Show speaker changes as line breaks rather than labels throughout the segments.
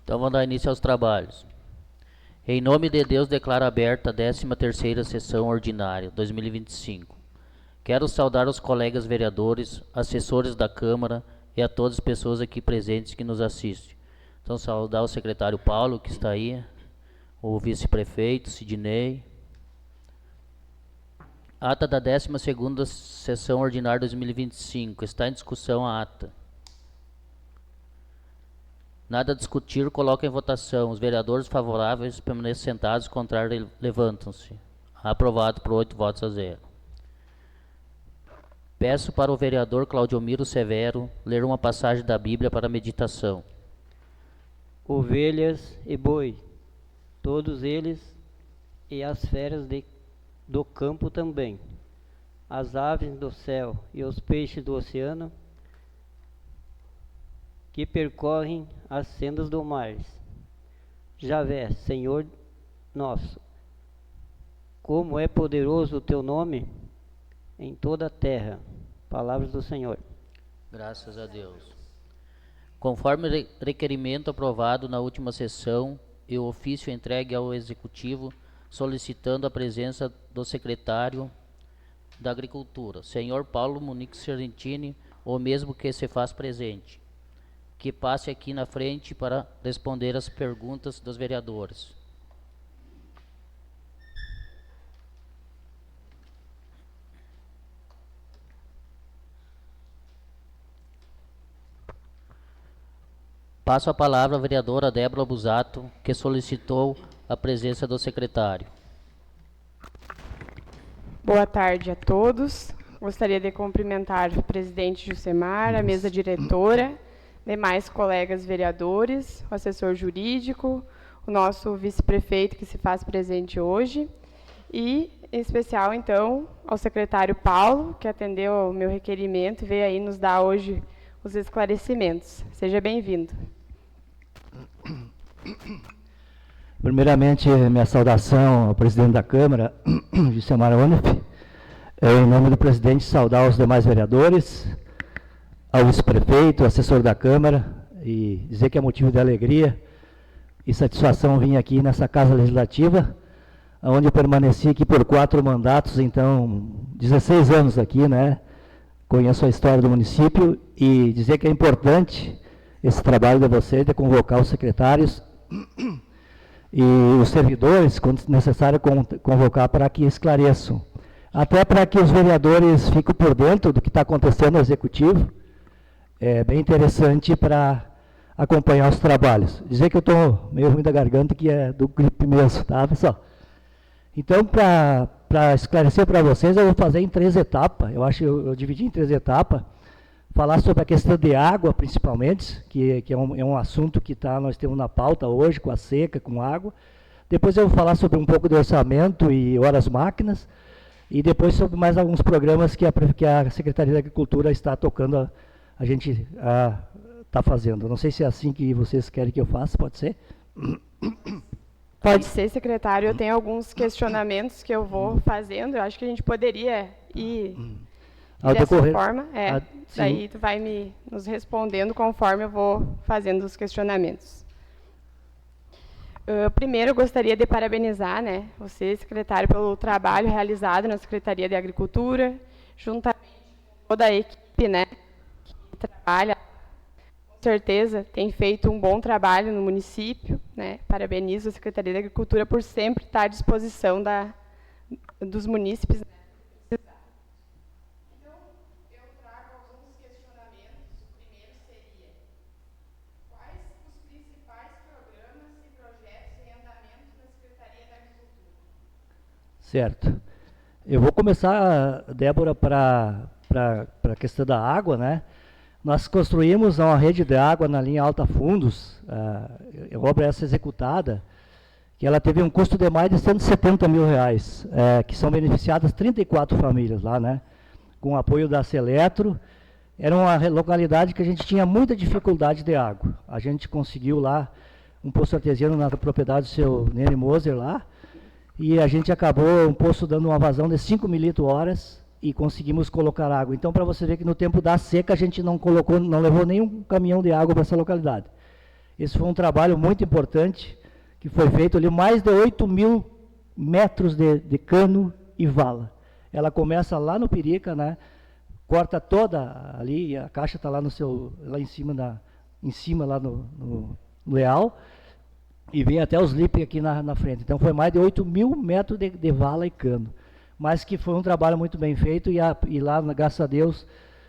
Então vamos dar início aos trabalhos. Em nome de Deus, declaro aberta a 13ª sessão ordinária, 2025. Quero saudar os colegas vereadores, assessores da Câmara e a todas as pessoas aqui presentes que nos assistem. Então saudar o secretário Paulo, que está aí, o vice-prefeito, Sidney. Ata da 12ª sessão ordinária 2025. Está em discussão a ata. Nada a discutir, coloca em votação. Os vereadores favoráveis permanecem sentados, contrários levantam-se. Aprovado por 8 votos a 0. Peço para o vereador Claudiomiro Severo ler uma passagem da Bíblia para meditação.
Ovelhas e boi, todos eles, e as feras do campo também, as aves do céu e os peixes do oceano, que percorrem as sendas do mar. Javé, Senhor nosso, como é poderoso o teu nome em toda a terra. Palavras do Senhor.
Graças a Deus. Conforme requerimento aprovado na última sessão e o ofício entregue ao Executivo, solicitando a presença do secretário da Agricultura, senhor Paulo Munique Serentini, o mesmo que se faz presente, que passe aqui na frente para responder as perguntas dos vereadores. Passo a palavra à vereadora Débora Busato, que solicitou a presença do secretário.
Boa tarde a todos. Gostaria de cumprimentar o presidente Jusemar, a mesa diretora, demais colegas vereadores, o assessor jurídico, o nosso vice-prefeito que se faz presente hoje e, em especial, então, ao secretário Paulo, que atendeu ao meu requerimento e veio aí nos dar hoje os esclarecimentos. Seja bem-vindo.
Primeiramente, minha saudação ao presidente da Câmara, Jusemar Onef. Em nome do presidente, saudar os demais vereadores, ao vice-prefeito, assessor da Câmara, e dizer que é motivo de alegria e satisfação vir aqui nessa Casa Legislativa, onde eu permaneci aqui por 4 mandatos, então 16 anos aqui, né? Conheço a história do município e dizer que é importante esse trabalho de vocês, de convocar os secretários e os servidores, quando necessário, convocar para que esclareçam. Até para que os vereadores fiquem por dentro do que está acontecendo no Executivo. É bem interessante para acompanhar os trabalhos. Dizer que eu estou meio ruim da garganta, que é do gripe mesmo, tá, pessoal? Então, para esclarecer para vocês, eu vou fazer em 3 etapas. Eu acho que eu dividi em 3 etapas. Falar sobre a questão de água, principalmente, que é um assunto que nós temos na pauta hoje, com a seca, com água. Depois eu vou falar sobre um pouco de orçamento e horas máquinas. E depois sobre mais alguns programas que a Secretaria da Agricultura está tocando, a gente está fazendo. Não sei se é assim que vocês querem que eu faça, pode ser?
Pode ser, secretário. Eu tenho alguns questionamentos que eu vou fazendo. Eu acho que a gente poderia ir dessa forma. Daí tu vai nos respondendo conforme eu vou fazendo os questionamentos. Primeiro, eu gostaria de parabenizar, né, você, secretário, pelo trabalho realizado na Secretaria de Agricultura, juntamente com toda a equipe, né, que trabalha, com certeza, tem feito um bom trabalho no município, né. Parabenizo a Secretaria de Agricultura por sempre estar à disposição dos munícipes.
Certo. Eu vou começar, Débora, para a questão da água, né? Nós construímos uma rede de água na linha Alta Fundos, a obra essa executada, que ela teve um custo de mais de R$170 mil, que são beneficiadas 34 famílias lá, né? Com o apoio da Seletro. Era uma localidade que a gente tinha muita dificuldade de água. A gente conseguiu lá um poço artesiano na propriedade do seu Nene Moser lá, e a gente acabou um poço dando uma vazão de 5 mililitros-horas e conseguimos colocar água. Então, para você ver que no tempo da seca a gente não levou nenhum caminhão de água para essa localidade. Esse foi um trabalho muito importante, que foi feito ali, mais de 8.000 metros de cano e vala. Ela começa lá no Pirica, né? Corta toda ali, a caixa está lá no seu, lá em cima lá no Leal, e vem até os LIP aqui na frente. Então foi mais de 8.000 metros de vala e cano. Mas que foi um trabalho muito bem feito e lá, graças a Deus,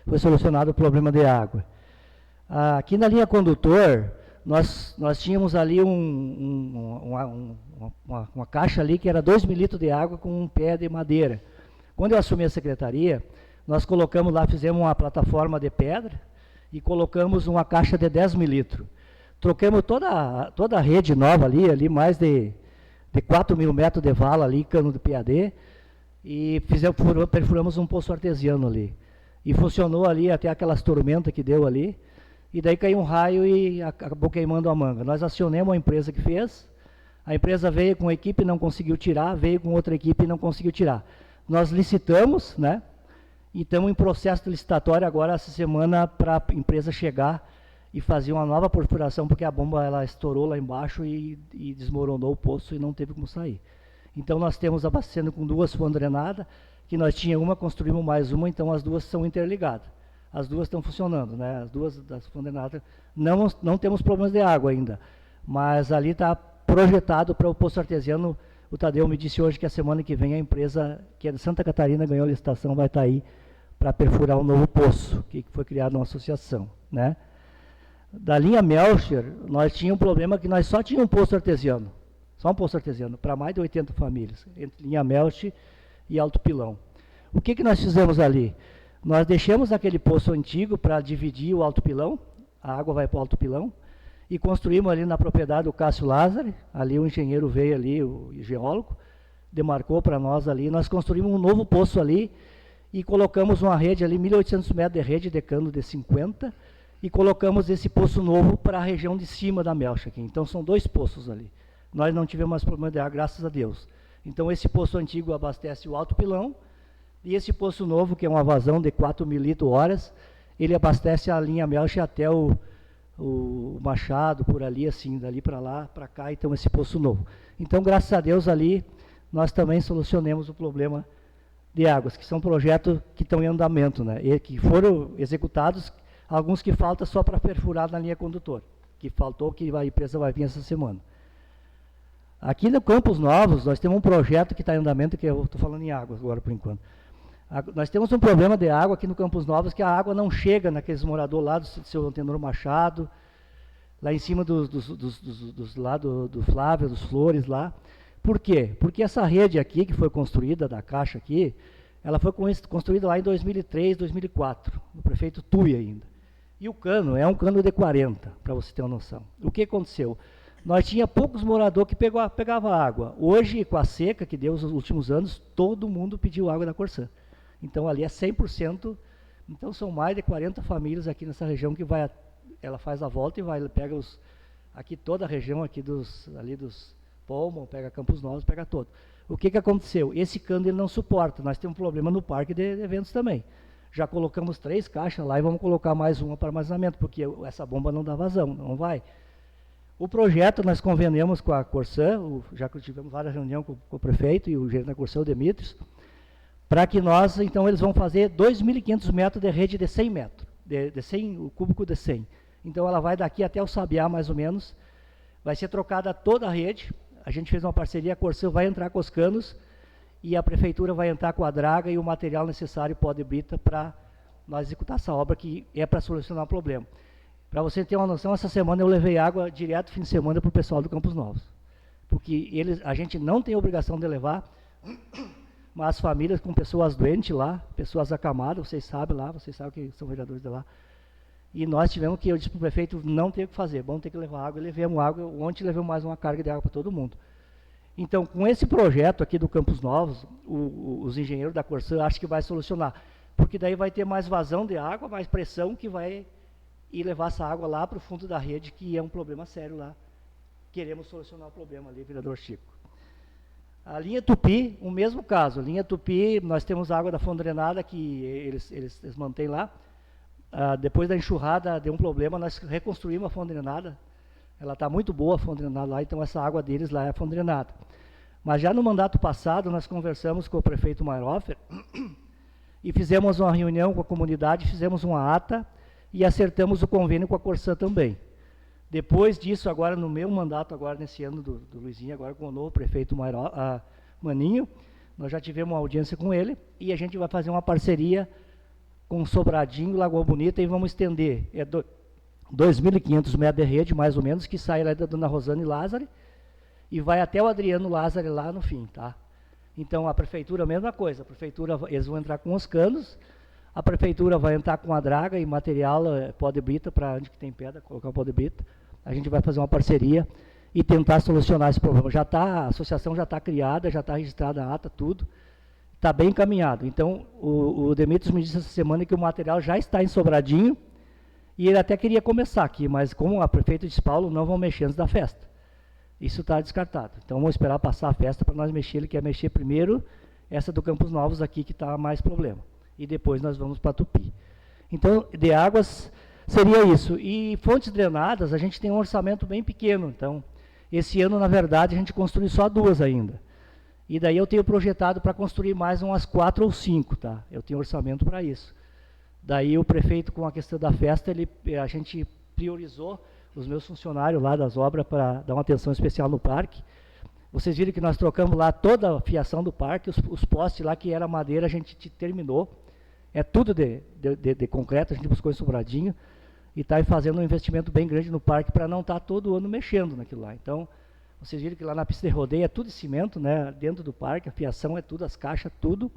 foi solucionado o problema de água. Aqui na linha condutor, nós tínhamos ali uma caixa ali que era 2.000 litros de água com um pé de madeira. Quando eu assumi a secretaria, nós colocamos lá, fizemos uma plataforma de pedra e colocamos uma caixa de 10.000 litros. Trocamos toda a rede nova ali mais de 4.000 metros de vala ali, cano de PAD, e perfuramos um poço artesiano ali. E funcionou ali até aquelas tormentas que deu ali, e daí caiu um raio e acabou queimando a manga. Nós acionamos a empresa que fez, a empresa veio com a equipe e não conseguiu tirar, veio com outra equipe e não conseguiu tirar. Nós licitamos, né? E estamos em processo de licitatório agora, essa semana, para a empresa chegar e fazer uma nova perfuração, porque a bomba ela estourou lá embaixo e desmoronou o poço e não teve como sair. Então nós temos abastecendo com 2 fontes drenadas, que nós tínhamos uma, construímos mais uma, então as duas são interligadas. As duas estão funcionando, né? As duas das fontes drenadas. Não temos problemas de água ainda, mas ali está projetado para o poço artesiano. O Tadeu me disse hoje que a semana que vem a empresa, que é de Santa Catarina, ganhou a licitação, vai estar aí para perfurar um novo poço, que foi criado uma associação, né? Da linha Melcher, nós tínhamos um problema que nós só tínhamos um poço artesiano, só um poço artesiano, para mais de 80 famílias, entre linha Melcher e Alto Pilão. O que nós fizemos ali? Nós deixamos aquele poço antigo para dividir o Alto Pilão, a água vai para o Alto Pilão, e construímos ali na propriedade do Cássio Lázaro, ali o engenheiro veio ali, o geólogo, demarcou para nós ali, nós construímos um novo poço ali, e colocamos uma rede ali, 1.800 metros de rede de cano de 50, e colocamos esse poço novo para a região de cima da Melcha aqui. Então são 2 poços ali. Nós não tivemos mais problema de água, graças a Deus. Então esse poço antigo abastece o Alto Pilão, e esse poço novo, que é uma vazão de 4.000 litros horas, ele abastece a linha Melcha até o Machado, por ali, assim, dali para lá, para cá, então esse poço novo. Então, graças a Deus, ali, nós também solucionamos o problema de águas, que são projetos que estão em andamento, né? E que foram executados, alguns que faltam só para perfurar na linha condutor, que faltou, que a empresa vai vir essa semana. Aqui no Campos Novos, nós temos um projeto que está em andamento, que eu estou falando em águas agora, por enquanto. Nós temos um problema de água aqui no Campos Novos, que a água não chega naqueles moradores lá do seu Antenor Machado, lá em cima do Flávio, dos Flores lá. Por quê? Porque essa rede aqui, que foi construída, da caixa aqui, ela foi construída lá em 2003, 2004, no prefeito Tui ainda. E o cano é um cano de 40, para você ter uma noção. O que aconteceu? Nós tinha poucos moradores que pegavam água. Hoje, com a seca que deu nos últimos anos, todo mundo pediu água da Corsã. Então, ali é 100%, então são mais de 40 famílias aqui nessa região que ela faz a volta e pega aqui toda a região aqui ali dos Polmon, pega Campos Novos, pega todo. O que aconteceu? Esse cano ele não suporta, nós temos um problema no parque de eventos também. Já colocamos 3 caixas lá e vamos colocar mais uma para armazenamento, porque essa bomba não dá vazão, não vai. O projeto nós convenemos com a Corsã, já que tivemos várias reuniões com o prefeito e o gerente da Corsã, o Demetrios, para que nós, então, eles vão fazer 2.500 metros de rede de 100 metros, de 100, o cúbico de 100. Então, ela vai daqui até o Sabiá, mais ou menos, vai ser trocada toda a rede, a gente fez uma parceria, a Corsã vai entrar com os canos, e a prefeitura vai entrar com a draga e o material necessário, pó de brita, para nós executar essa obra, que é para solucionar o problema. Para você ter uma noção, essa semana eu levei água direto fim de semana para o pessoal do Campos Novos, porque a gente não tem obrigação de levar, mas as famílias com pessoas doentes lá, pessoas acamadas, vocês sabem que são vereadores de lá, e nós tivemos que, eu disse para o prefeito, não tem o que fazer, vamos ter que levar água, e levamos água, ontem levamos mais uma carga de água para todo mundo. Então, com esse projeto aqui do Campos Novos, os engenheiros da Corsã acham que vai solucionar, porque daí vai ter mais vazão de água, mais pressão que vai ir levar essa água lá para o fundo da rede, que é um problema sério lá. Queremos solucionar o problema ali, vereador Chico. A linha Tupi, o mesmo caso. A linha Tupi, nós temos água da fonte drenada que eles mantêm lá. Depois da enxurrada, deu um problema, nós reconstruímos a fonte drenada. ela está muito boa, a fonte drenada lá, então essa água deles lá é a fonte drenada. Mas já no mandato passado, nós conversamos com o prefeito Mayrofer e fizemos uma reunião com a comunidade, fizemos uma ata e acertamos o convênio com a Corsã também. Depois disso, agora no meu mandato, agora nesse ano do Luizinho, agora com o novo prefeito Maninho, nós já tivemos uma audiência com ele e a gente vai fazer uma parceria com Sobradinho, Lagoa Bonita, e vamos estender 2.500 metros de rede, mais ou menos, que sai lá da Dona Rosane Lázaro e vai até o Adriano Lázaro lá no fim, tá? Então, a prefeitura, a mesma coisa, a prefeitura, eles vão entrar com os canos, a prefeitura vai entrar com a draga e material, pó de brita, para onde que tem pedra, colocar o pó de brita. A gente vai fazer uma parceria e tentar solucionar esse problema. Já tá, a associação já está criada, já está registrada a ata, tudo, está bem encaminhado. Então, o Demetrios me disse essa semana que o material já está em Sobradinho, e ele até queria começar aqui, mas como a prefeita disse, Paulo, não vão mexer antes da festa. Isso está descartado. Então, vamos esperar passar a festa para nós mexer. Ele quer mexer primeiro essa do Campos Novos aqui, que está mais problema. E depois nós vamos para Tupi. Então, de águas, seria isso. E fontes drenadas, a gente tem um orçamento bem pequeno. Então, esse ano, na verdade, a gente construiu só 2 ainda. E daí eu tenho projetado para construir mais umas 4 ou 5, tá? Eu tenho orçamento para isso. Daí o prefeito, com a questão da festa, a gente priorizou os meus funcionários lá das obras para dar uma atenção especial no parque. Vocês viram que nós trocamos lá toda a fiação do parque, os postes lá que era madeira, a gente terminou. É tudo de concreto, a gente buscou em Sobradinho e está fazendo um investimento bem grande no parque para não estar todo ano mexendo naquilo lá. Então, vocês viram que lá na pista de rodeio é tudo de cimento, né? Dentro do parque, a fiação é tudo, as caixas, tudo.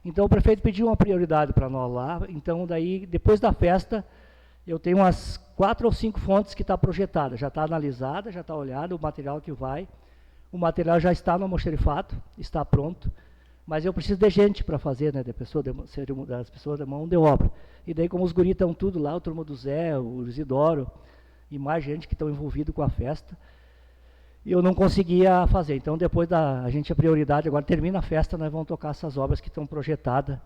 Então, o prefeito pediu uma prioridade para nós lá. Então, daí, depois da festa, eu tenho umas 4 ou 5 fontes que está projetada, já está analisada, já está olhada, o material que vai. O material já está no almoxerifado, está pronto, mas eu preciso de gente para fazer, né, das pessoas da mão de obra. E daí, como os guris estão tudo lá, o turma do Zé, o Isidoro, e mais gente que estão envolvidos com a festa, eu não conseguia fazer. Então, depois a prioridade, agora termina a festa, nós vamos tocar essas obras que estão projetadas.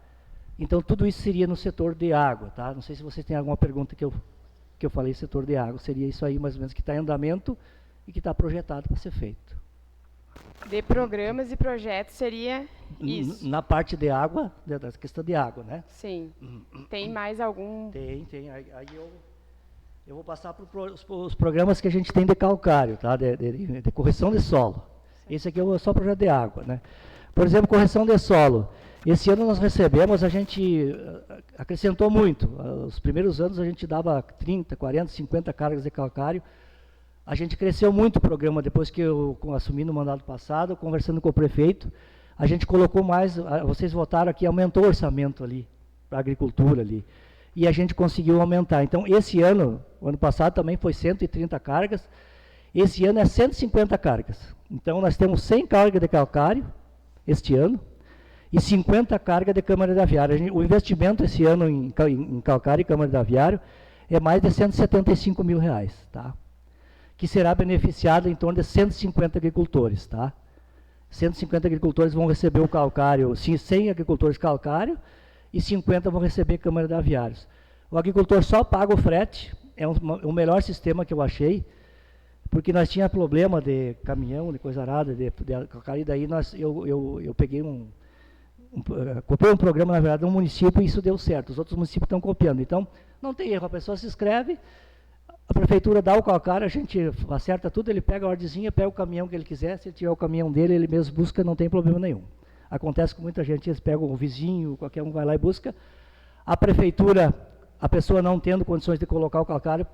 Então, tudo isso seria no setor de água, tá? Não sei se vocês têm alguma pergunta que eu falei, setor de água. Seria isso aí, mais ou menos, que está em andamento e que está projetado para ser feito.
De programas e projetos seria isso?
Na parte de água, da questão de água, né?
Sim. Tem mais algum?
Tem. Aí eu vou passar para os programas que a gente tem de calcário, tá? De correção de solo. Esse aqui é só projeto de água, né? Por exemplo, correção de solo. Esse ano nós recebemos, a gente acrescentou muito. Os primeiros anos a gente dava 30, 40, 50 cargas de calcário. A gente cresceu muito o programa depois que eu assumi no mandato passado, conversando com o prefeito. A gente colocou mais, vocês votaram aqui, aumentou o orçamento ali, para a agricultura ali. E a gente conseguiu aumentar. Então, esse ano, o ano passado também foi 130 cargas. Esse ano é 150 cargas. Então, nós temos 100 cargas de calcário este ano e 50 cargas de câmara de aviário. O investimento esse ano em calcário e câmara de aviário é mais de R$175 mil, tá? Que será beneficiado em torno de 150 agricultores, tá? 150 agricultores vão receber o calcário, 100 agricultores calcário e 50 vão receber câmara de aviários. O agricultor só paga o frete, é o melhor sistema que eu achei, porque nós tínhamos problema de caminhão, de coisa arada, de calcário, e daí eu peguei copiei um programa, na verdade, de um município e isso deu certo. Os outros municípios estão copiando. Então, não tem erro, a pessoa se inscreve, a prefeitura dá o calcário, a gente acerta tudo, ele pega a ordezinha, pega o caminhão que ele quiser, se ele tiver o caminhão dele, ele mesmo busca, não tem problema nenhum. Acontece com muita gente, eles pegam o vizinho, qualquer um vai lá e busca. A prefeitura, a pessoa não tendo condições de colocar o calcário,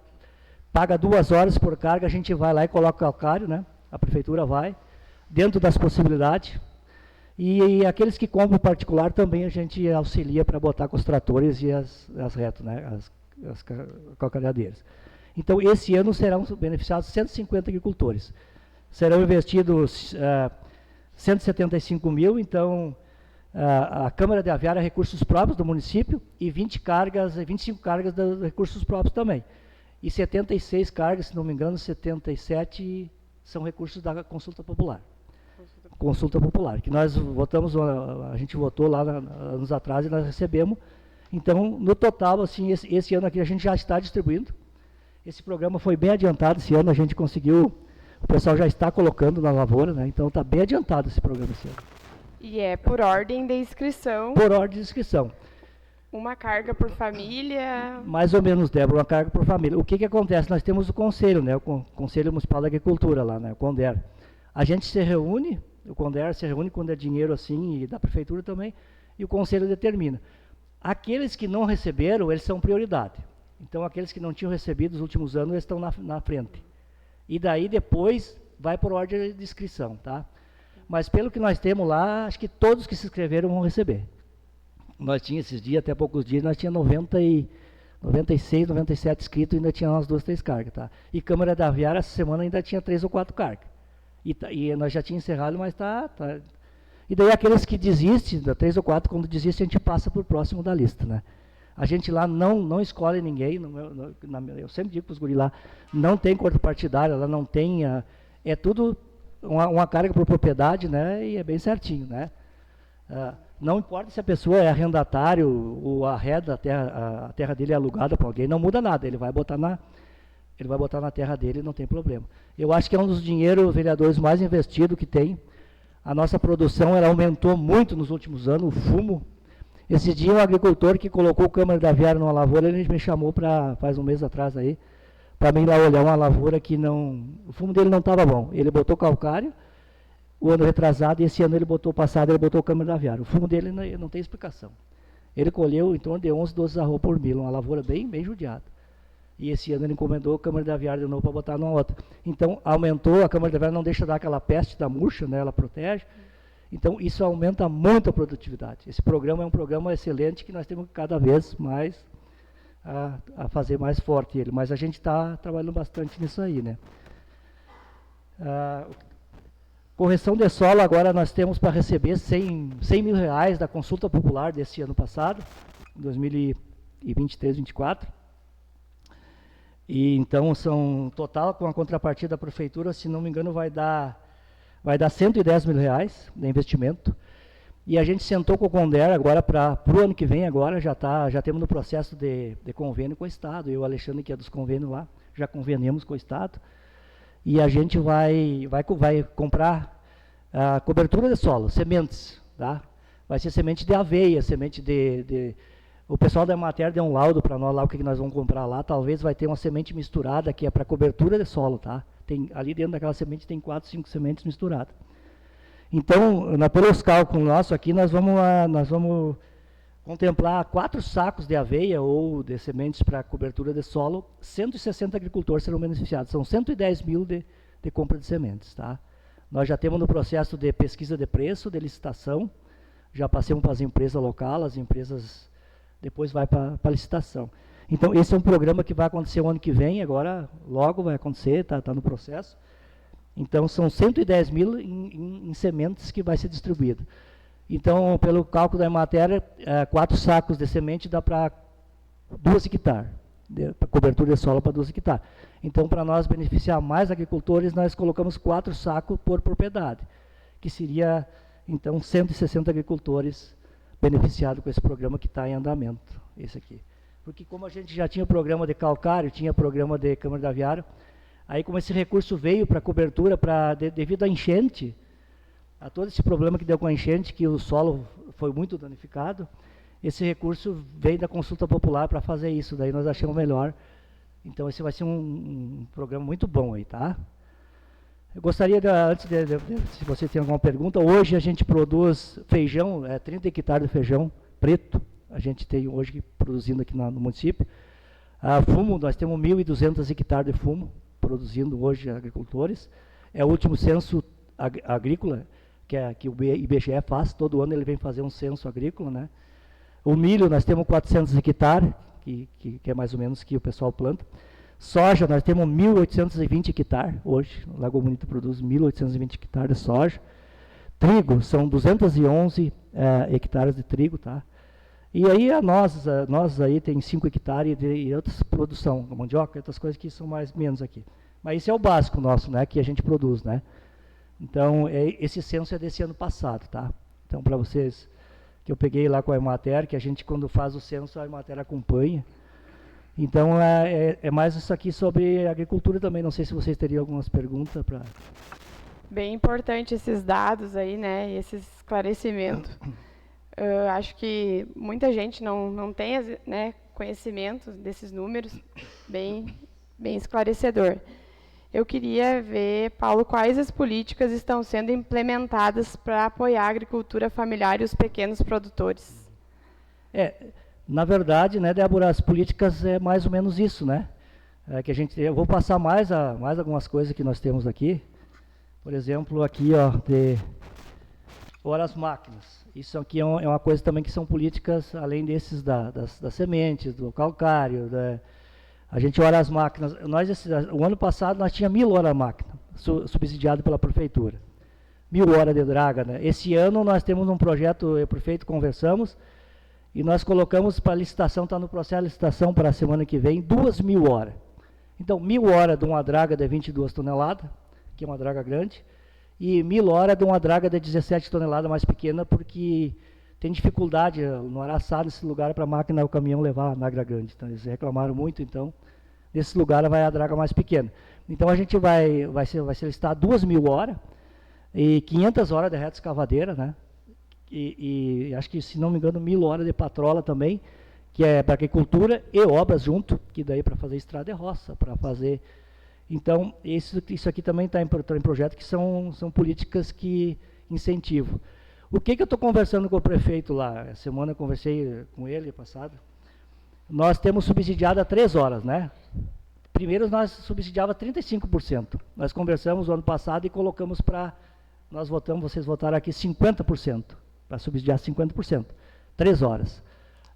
paga 2 horas por carga, a gente vai lá e coloca o calcário, né? A prefeitura vai, dentro das possibilidades. E aqueles que compram particular também a gente auxilia para botar com os tratores e as retas, né? As calcariadeiras. Então, esse ano serão beneficiados 150 agricultores. Serão investidos 175 mil, então a Câmara de Aviária é recursos próprios do município e 25 cargas de recursos próprios também. E 76 cargas, se não me engano, 77 são recursos da consulta popular. Consulta popular, que nós votamos, a gente votou lá anos atrás e nós recebemos. Então, no total, assim, esse ano aqui a gente já está distribuindo. Esse programa foi bem adiantado esse ano, a gente conseguiu, o pessoal já está colocando na lavoura, né? Então está bem adiantado esse programa esse ano.
E é por ordem de inscrição?
Por ordem de inscrição.
Uma carga por família?
Mais ou menos, Débora, uma carga por família. O que que acontece? Nós temos o conselho, né? O Conselho Municipal da Agricultura lá, né? O CONDER. A gente se reúne, o CONDER se reúne quando é dinheiro assim, e da prefeitura também, e o conselho determina. Aqueles que não receberam, eles são prioridade. Então, aqueles que não tinham recebido nos últimos anos, eles estão na frente. E daí, depois, vai por ordem de inscrição, tá? Mas, pelo que nós temos lá, acho que todos que se inscreveram vão receber. Nós tínhamos esses dias, até poucos dias, nós tínhamos 96, 97 inscritos, ainda tinha umas 2, 3 cargas, tá? E Câmara da Aviária, essa semana, ainda tinha 3 ou 4 cargas. E nós já tínhamos encerrado, mas tá. E daí, aqueles que desistem, 3 ou 4, quando desistem, a gente passa para o próximo da lista, né? A gente lá não escolhe ninguém, eu sempre digo para os guris lá, não tem corpo partidário, ela não tem, é tudo uma carga por propriedade, né, e é bem certinho, né. Não importa se a pessoa é arrendatário ou arreda a terra dele é alugada para alguém, não muda nada, ele vai botar na terra dele, não tem problema. Eu acho que é um dos dinheiros, vereadores, mais investidos que tem. A nossa produção, ela aumentou muito nos últimos anos, o fumo. Esse dia, um agricultor que colocou Câmara da Aviária numa lavoura, ele me chamou faz um mês atrás aí, para mim lá olhar uma lavoura que o fumo dele não estava bom. Ele botou calcário, o ano retrasado, e esse ano ele botou Câmara da Aviária. O fumo dele não tem explicação. Ele colheu em torno de 11, 12 arroz por milho, uma lavoura bem judiada. E esse ano ele encomendou a Câmara da Aviária de novo para botar numa outra. Então, aumentou, a Câmara da Aviária não deixa dar aquela peste da murcha, né, ela protege. Então, isso aumenta muito a produtividade. Esse programa é um programa excelente que nós temos que cada vez mais a fazer mais forte ele. Mas a gente está trabalhando bastante nisso aí, né? Correção de solo, agora nós temos para receber 100 mil reais da consulta popular desse ano passado, 2023, 2024. E então, total, com a contrapartida da prefeitura, se não me engano, vai dar 110 mil reais de investimento. E a gente sentou com o CONDER agora para o ano que vem, agora já temos no processo de convênio com o Estado. Eu e o Alexandre, que é dos convênios lá, já convenemos com o Estado. E a gente vai comprar cobertura de solo, sementes, tá? Vai ser semente de aveia, semente o pessoal da Emater deu um laudo para nós lá, o que nós vamos comprar lá. Talvez vai ter uma semente misturada, que é para cobertura de solo, tá? Ali dentro daquela semente tem 4, 5 sementes misturadas. Então, pelos cálculos nossos aqui, nós vamos contemplar 4 sacos de aveia ou de sementes para cobertura de solo, 160 agricultores serão beneficiados. São 110 mil de compra de sementes, tá? Nós já temos no processo de pesquisa de preço, de licitação, já passamos para as empresas locais, as empresas depois vai para a licitação. Então, esse é um programa que vai acontecer o ano que vem, agora logo vai acontecer, está no processo. Então, são 110 mil em sementes que vai ser distribuído. Então, pelo cálculo da Emater, 4 sacos de semente dá para 2 hectares, para cobertura de solo para 2 hectares. Então, para nós beneficiar mais agricultores, nós colocamos 4 sacos por propriedade, que seria, então, 160 agricultores beneficiados com esse programa que está em andamento, esse aqui. Porque como a gente já tinha programa de calcário, tinha programa de Câmara da Aviária, aí como esse recurso veio para cobertura, devido à enchente, a todo esse problema que deu com a enchente, que o solo foi muito danificado, esse recurso veio da consulta popular para fazer isso, daí nós achamos melhor. Então esse vai ser um programa muito bom aí, tá? Eu gostaria, se você tem alguma pergunta, hoje a gente produz feijão, 30 hectares de feijão preto, a gente tem hoje produzindo aqui no município. Fumo, nós temos 1.200 hectares de fumo produzindo hoje agricultores. É o último censo agrícola que o IBGE faz, todo ano ele vem fazer um censo agrícola, né? O milho, nós temos 400 hectares, que é mais ou menos que o pessoal planta. Soja, nós temos 1.820 hectares hoje, o Lagoa Bonito produz 1.820 hectares de soja. Trigo, são 211 hectares de trigo, tá? E aí nós aí tem 5 hectares e outras produção, mandioca, outras coisas que são menos aqui. Mas isso é o básico nosso, né, que a gente produz, né? Então, esse censo é desse ano passado, tá? Então, para vocês, que eu peguei lá com a Emater, que a gente, quando faz o censo, a Emater acompanha. Então, é mais isso aqui sobre agricultura também. Não sei se vocês teriam algumas perguntas para...
Bem importante esses dados aí, né, e esse esclarecimento. Acho que muita gente não tem, né, conhecimento desses números, bem esclarecedor. Eu queria ver, Paulo, quais as políticas estão sendo implementadas para apoiar a agricultura familiar e os pequenos produtores?
Na verdade, né, Débora, as políticas é mais ou menos isso, né? Eu vou passar mais algumas coisas que nós temos aqui. Por exemplo, aqui, ó, de horas máquinas. Isso aqui é uma coisa também que são políticas, além desses das sementes, do calcário, a gente olha as máquinas. O ano passado nós tínhamos 1.000 horas máquina, subsidiado pela prefeitura. 1.000 horas de draga, né? Esse ano nós temos um projeto, eu e o prefeito conversamos, e nós colocamos para licitação, está no processo de licitação para a semana que vem, 2.000 horas. Então, 1.000 horas de uma draga de 22 toneladas, que é uma draga grande, e 1.000 horas de uma draga de 17 toneladas mais pequena, porque tem dificuldade no Araçá, nesse lugar, para a máquina, o caminhão levar a draga grande. Então, eles reclamaram muito, então, nesse lugar vai a draga mais pequena. Então, a gente vai ser listar 2.000 horas, e 500 horas de reta escavadeira, né? E acho que, se não me engano, 1.000 horas de patrola também, que é para agricultura e obras junto, que daí para fazer estrada e roça, para fazer... Então, isso aqui também está em projeto, que são políticas que incentivam. O que eu estou conversando com o prefeito lá? Essa semana eu conversei com ele, passado. Nós temos subsidiado a 3 horas, né? Primeiro nós subsidiava 35%. Nós conversamos o ano passado e colocamos para... vocês votaram aqui 50%, para subsidiar 50%. 3 horas.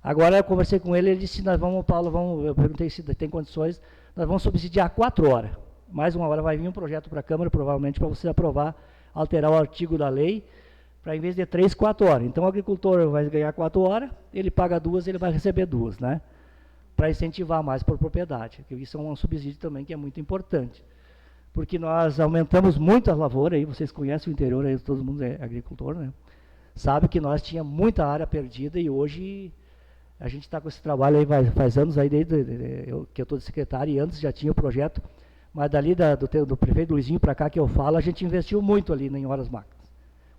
Agora eu conversei com ele, ele disse, Paulo, eu perguntei se tem condições, nós vamos subsidiar 4 horas. Mais 1 hora vai vir um projeto para a Câmara, provavelmente, para você aprovar, alterar o artigo da lei, para em vez de 3, 4 horas. Então o agricultor vai ganhar 4 horas, ele paga 2, ele vai receber 2, né? Para incentivar mais por propriedade. Isso é um subsídio também que é muito importante. Porque nós aumentamos muito a lavoura, aí vocês conhecem o interior, aí todo mundo é agricultor, né? Sabe que nós tínhamos muita área perdida e hoje a gente está com esse trabalho aí, faz anos aí, desde que eu estou de secretário, e antes já tinha o projeto, mas dali do prefeito Luizinho para cá que eu falo, a gente investiu muito ali em horas máquinas.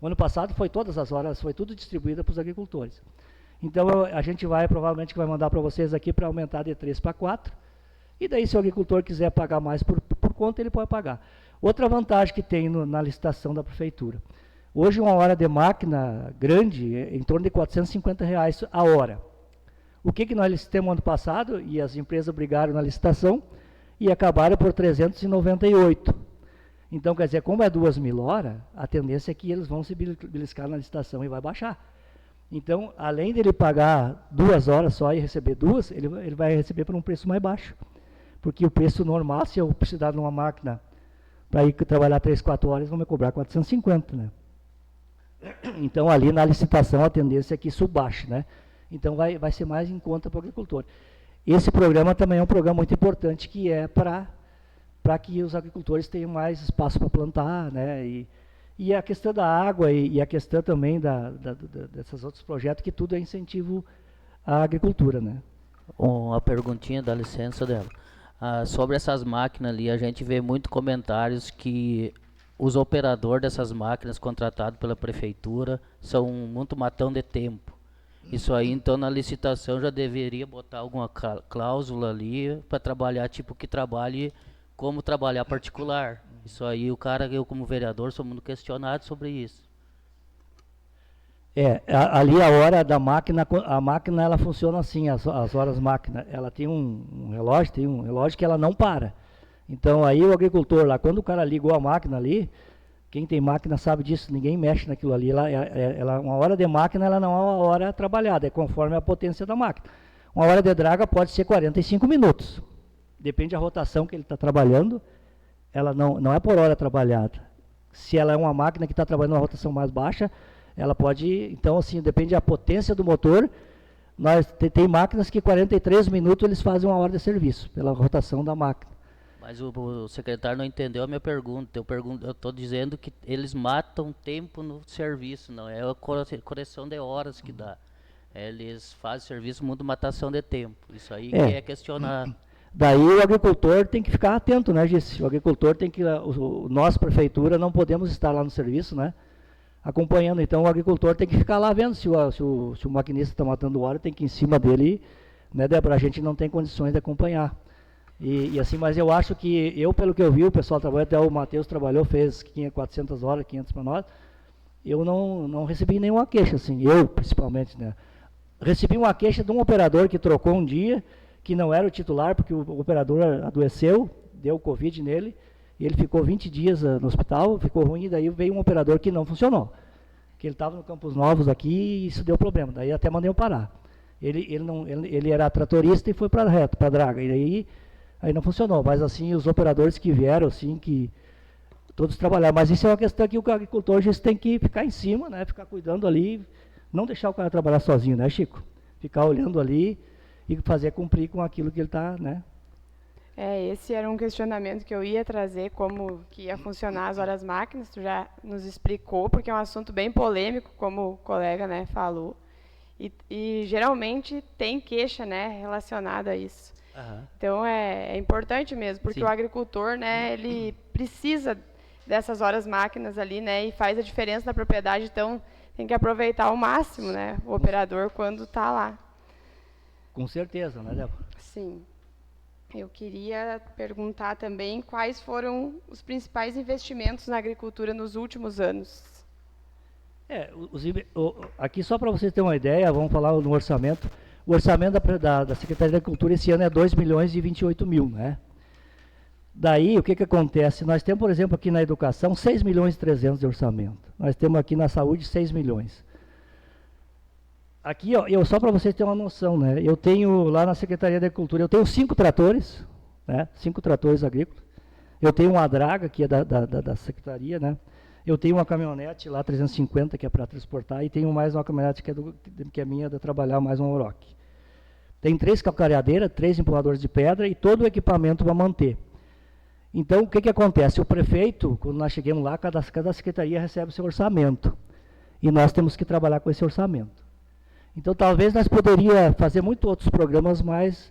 O ano passado foi todas as horas, foi tudo distribuído para os agricultores. Então a gente provavelmente vai mandar para vocês aqui para aumentar de 3 para 4, e daí se o agricultor quiser pagar mais por conta, ele pode pagar. Outra vantagem que tem na licitação da prefeitura. Hoje 1 hora de máquina grande é em torno de R$450 a hora. O que nós licitamos ano passado, e as empresas brigaram na licitação, e acabaram por 398. Então, quer dizer, como é 2.000 horas, a tendência é que eles vão se beliscar na licitação e vai baixar. Então, além de ele pagar 2 horas só e receber 2, ele vai receber por um preço mais baixo. Porque o preço normal, se eu precisar de uma máquina para ir trabalhar 3, 4 horas, vão me cobrar 450, né? Então, ali na licitação, a tendência é que isso baixe, né? Então, vai ser mais em conta para o agricultor. Esse programa também é um programa muito importante, que é para que os agricultores tenham mais espaço para plantar, né? E a questão da água e a questão também desses outros projetos, que tudo é incentivo à agricultura, né?
Uma perguntinha, dá licença dela. Sobre essas máquinas ali, a gente vê muito comentários que os operadores dessas máquinas contratados pela prefeitura são muito matão de tempo. Isso aí, então, na licitação já deveria botar alguma cláusula ali para trabalhar, tipo, que trabalhe como trabalhar particular. Isso aí, eu como vereador sou muito questionado sobre isso.
Ali a hora da máquina, a máquina ela funciona assim, as horas máquina, ela tem um relógio que ela não para. Então aí o agricultor lá, quando o cara ligou a máquina ali, quem tem máquina sabe disso, ninguém mexe naquilo ali. Uma hora de máquina, ela não é uma hora trabalhada, é conforme a potência da máquina. Uma hora de draga pode ser 45 minutos. Depende da rotação que ele está trabalhando, ela não é por hora trabalhada. Se ela é uma máquina que está trabalhando uma rotação mais baixa, ela pode, então assim, depende da potência do motor. Tem máquinas que 43 minutos eles fazem 1 hora de serviço, pela rotação da máquina.
Mas o secretário não entendeu a minha pergunta. Eu estou dizendo que eles matam tempo no serviço, não é a correção de horas que dá. Eles fazem serviço muito matação de tempo. Isso aí que é questionar.
Daí o agricultor tem que ficar atento, né, Giz? O agricultor tem que, nós, prefeitura, não podemos estar lá no serviço, né, acompanhando. Então o agricultor tem que ficar lá vendo se o maquinista está matando hora, tem que ir em cima dele, né, Débora? A gente não tem condições de acompanhar. E assim, mas eu acho que, pelo que eu vi, o pessoal trabalhou, até o Matheus trabalhou, fez 400 horas, 500 para nós, eu não recebi nenhuma queixa, assim, eu principalmente, né. Recebi uma queixa de um operador que trocou um dia, que não era o titular, porque o operador adoeceu, deu Covid nele, e ele ficou 20 dias no hospital, ficou ruim, e daí veio um operador que não funcionou. Que ele estava no Campos Novos aqui, e isso deu problema, daí até mandei eu parar. Ele era tratorista e foi para a draga, e aí não funcionou, mas assim, os operadores que vieram, assim, que todos trabalharam, mas isso é uma questão que o agricultor já tem que ficar em cima, né, ficar cuidando ali, não deixar o cara trabalhar sozinho, né, Chico? Ficar olhando ali e fazer cumprir com aquilo que ele está, né?
Esse era um questionamento que eu ia trazer, como que ia funcionar as horas máquinas, tu já nos explicou, porque é um assunto bem polêmico, como o colega, né, falou, e geralmente tem queixa, né, relacionada a isso. Então é importante mesmo, porque o agricultor, né, ele precisa dessas horas máquinas ali, né, e faz a diferença na propriedade, então tem que aproveitar ao máximo, né, o operador quando está lá.
Com certeza, né, Débora?
Sim. Eu queria perguntar também quais foram os principais investimentos na agricultura nos últimos anos.
Aqui só para vocês terem uma ideia, vamos falar no orçamento. O orçamento da Secretaria da Agricultura esse ano é 2.028.000, né? Daí, o que acontece? Nós temos, por exemplo, aqui na educação, 6.300.000 de orçamento. Nós temos aqui na saúde, 6 milhões. Aqui, ó, só para vocês terem uma noção, né? Eu tenho lá na Secretaria da Agricultura, eu tenho 5 tratores, né? 5 tratores agrícolas. Eu tenho uma draga, que é da Secretaria, né? Eu tenho uma caminhonete lá, 350, que é para transportar, e tenho mais uma caminhonete que é minha, de trabalhar mais um Oroch. Tem 3 calcareadeiras, 3 empurradores de pedra e todo o equipamento para manter. Então, o que acontece? O prefeito, quando nós chegamos lá, cada secretaria recebe o seu orçamento. E nós temos que trabalhar com esse orçamento. Então, talvez nós poderíamos fazer muitos outros programas, mas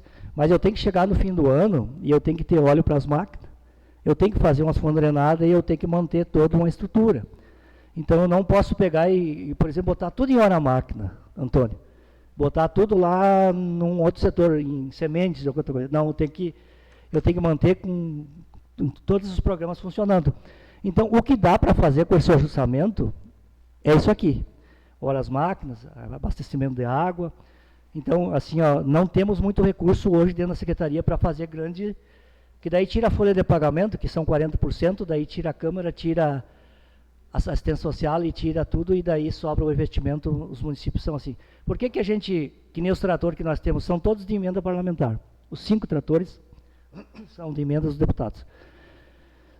eu tenho que chegar no fim do ano e eu tenho que ter óleo para as máquinas, eu tenho que fazer umas drenadas e eu tenho que manter toda uma estrutura. Então, eu não posso pegar e, por exemplo, botar tudo em hora máquina, Antônio. Botar tudo lá num outro setor, em sementes ou outra coisa. Não, eu tenho que manter com todos os programas funcionando. Então, o que dá para fazer com esse orçamento é isso aqui. Horas máquinas, abastecimento de água. Então, assim, ó, não temos muito recurso hoje dentro da Secretaria para fazer grande... Que daí tira a folha de pagamento, que são 40%, daí tira a Câmara, tira a assistência social e tira tudo, e daí sobra o investimento, os municípios são assim. Por que a gente, que nem os tratores que nós temos, são todos de emenda parlamentar? Os 5 tratores são de emenda dos deputados.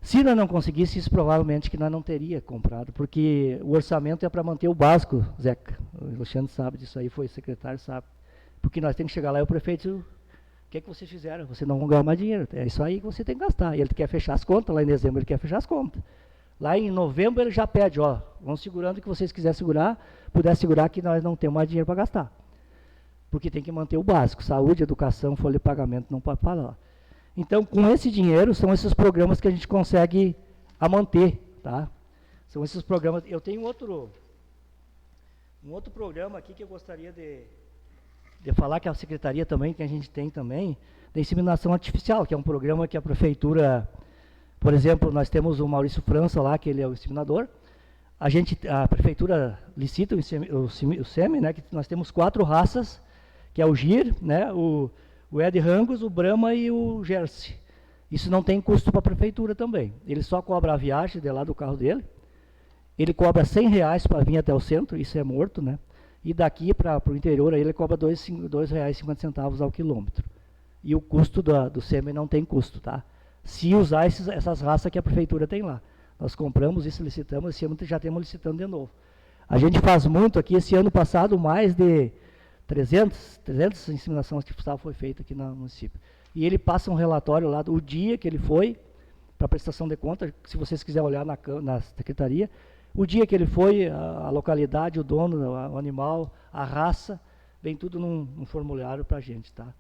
Se nós não conseguíssemos isso, provavelmente que nós não teria comprado, porque o orçamento é para manter o básico, Zeca. O Alexandre sabe disso aí, foi secretário, sabe. Porque nós temos que chegar lá e o prefeito, o que vocês fizeram? Vocês não vão ganhar mais dinheiro, é isso aí que você tem que gastar. E ele quer fechar as contas, lá em dezembro ele quer fechar as contas. Lá em novembro ele já pede, ó, vão segurando o que vocês quiserem segurar, puder segurar que nós não temos mais dinheiro para gastar. Porque tem que manter o básico, saúde, educação, folha de pagamento, não pode falar. Então, com esse dinheiro, são esses programas que a gente consegue manter, tá? São esses programas. Eu tenho um outro programa aqui que eu gostaria de falar, que a Secretaria também, que a gente tem também, da inseminação artificial, que é um programa que a Prefeitura, por exemplo, nós temos o Maurício França lá, que ele é o inseminador, a Prefeitura licita o SEME, né, que nós temos 4 raças, que é o GIR, né, o Ed Rangus, o Brahma e o Jersey. Isso não tem custo para a Prefeitura também. Ele só cobra a viagem de lá do carro dele. Ele cobra R$100 para vir até o centro, isso é morto, né? E daqui para o interior, aí ele cobra R$2,50 ao quilômetro. E o custo do SEME não tem custo, tá? Se usar essas raças que a Prefeitura tem lá. Nós compramos isso, licitamos, esse ano já temos licitando de novo. A gente faz muito aqui, esse ano passado, mais de 300 inseminações artificial foi feita aqui no município. E ele passa um relatório lá do dia que ele foi, para prestação de conta, se vocês quiserem olhar na secretaria, o dia que ele foi, a localidade, o dono, o animal, a raça, vem tudo num formulário para a gente, tá?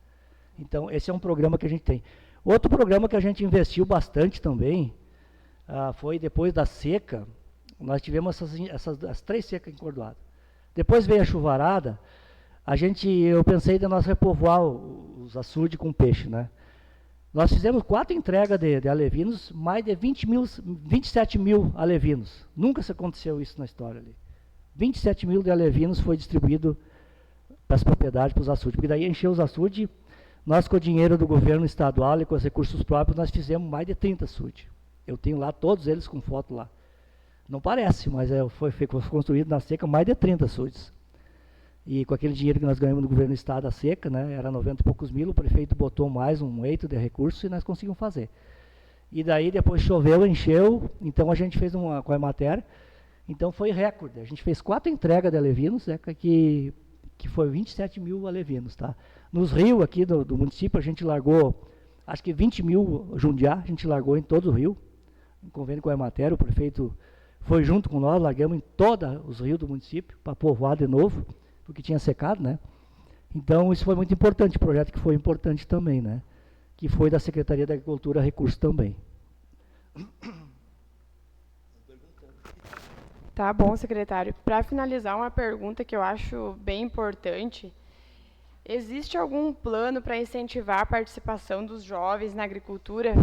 Então, esse é um programa que a gente tem. Outro programa que a gente investiu bastante também, foi depois da seca, nós tivemos as 3 secas encordoadas. Depois veio a chuvarada, eu pensei de nós repovoar os açudes com peixe, né? Nós fizemos 4 entregas de alevinos, mais de 27 mil alevinos. Nunca se aconteceu isso na história ali. 27 mil de alevinos foi distribuído para as propriedades, para os açudes. Porque daí encheu os açudes, nós com o dinheiro do governo estadual e com os recursos próprios, nós fizemos mais de 30 açudes. Eu tenho lá todos eles com foto lá. Não parece, mas foi construído na seca mais de 30 açudes. E com aquele dinheiro que nós ganhamos do governo do estado, a seca, né, era 90 e poucos mil, o prefeito botou mais um eito de recursos e nós conseguimos fazer. E daí depois choveu, encheu, então a gente fez com a Emater, então foi recorde. A gente fez 4 entregas de alevinos, né, que foi 27 mil alevinos. Tá? Nos rios aqui do município, a gente largou, acho que 20 mil jundiá, a gente largou em todo o rio, em convênio com a Emater, o prefeito foi junto com nós, largamos em todos os rios do município, para povoar de novo, porque tinha secado, né? Então, isso foi muito importante, projeto que foi importante também, né? Que foi da Secretaria da Agricultura Recursos também.
Tá bom, secretário. Para finalizar, uma pergunta que eu acho bem importante. Existe algum plano para incentivar a participação dos jovens na agricultura,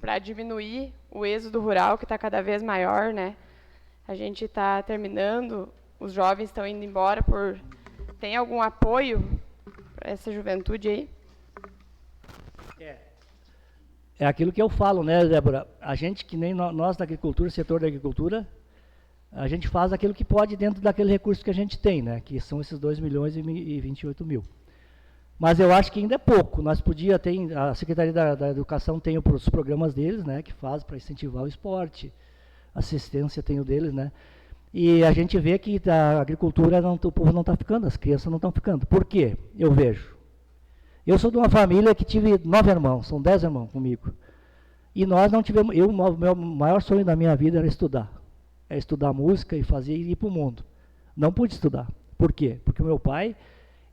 para diminuir o êxodo rural, que está cada vez maior, né? A gente está terminando, os jovens estão indo embora por... Tem algum apoio para essa juventude aí?
É aquilo que eu falo, né, Débora? A gente, que nem nós da agricultura, setor da agricultura, a gente faz aquilo que pode dentro daquele recurso que a gente tem, né? Que são esses 2 milhões e 28 mil. Mas eu acho que ainda é pouco. Nós a Secretaria da Educação tem os programas deles, né? Que faz para incentivar o esporte, assistência tem o deles, né? E a gente vê que a agricultura, o povo não está ficando, as crianças não estão ficando. Por quê? Eu vejo. Eu sou de uma família que tive 9 irmãos, são 10 irmãos comigo. E nós não tivemos... O meu maior sonho da minha vida era estudar. É estudar música e ir para o mundo. Não pude estudar. Por quê? Porque o meu pai,